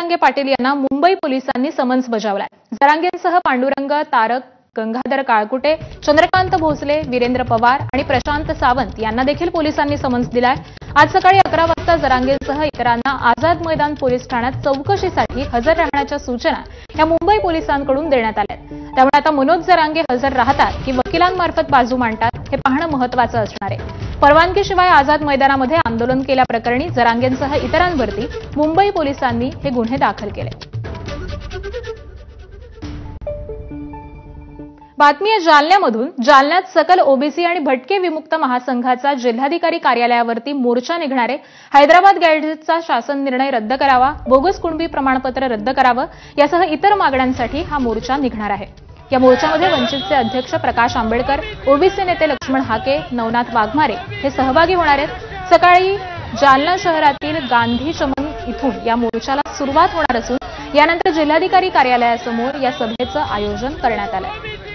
जरांगे पाटील यांना मुंबई पोलिसांनी समन्स बजावलाय। जरांगेंसह पांडुरंग, तारक, गंगाधर काळकुटे, चंद्रकांत भोसले, वीरेंद्र पवार आणि प्रशांत सावंत यांना देखील पोलिसांनी समन्स दिलाय। आज सकाळी 11 वाजता जरांगेंसह इतरांना आझाद मैदान पोलीस ठाण्यात चौकशीसाठी हजर राहण्याच्या सूचना या मुंबई पोलिसांकडून देण्यात आल्या। त्यामुळे आता मनोज जरांगे हजर राहतात की वकिलांमार्फत बाजू मांडतात हे पाहणं महत्त्वाचं असणार आहे। परवानगीशिवाय आझाद मैदानामध्ये आंदोलन केल्याप्रकरणी जरांगेंसह इतरांवरती मुंबई पोलिसांनी हे गुन्हे दाखल केले। बातमी आहे जालन्यामधून। जालन्यात सकल ओबीसी आणि भटके विमुक्त महासंघाचा जिल्हाधिकारी कार्यालयावरती मोर्चा निघणार आहे। हैदराबाद गॅझेटचा शासन निर्णय रद्द करावा, बोगस कुणबी प्रमाणपत्र रद्द करावं यासह इतर मागण्यांसाठी हा मोर्चा निघणार आहे। या मोर्चामध्ये वंचितचे अध्यक्ष प्रकाश आंबेडकर, ओबीसी नेते लक्ष्मण हाके, नवनाथ वाघमारे हे सहभागी होणार आहेत। सकाळी जालना शहरातील गांधी चमन इथून या मोर्चाला सुरुवात होणार असून यानंतर जिल्हाधिकारी कार्यालयासमोर या सभेचं आयोजन करण्यात आलं आहे।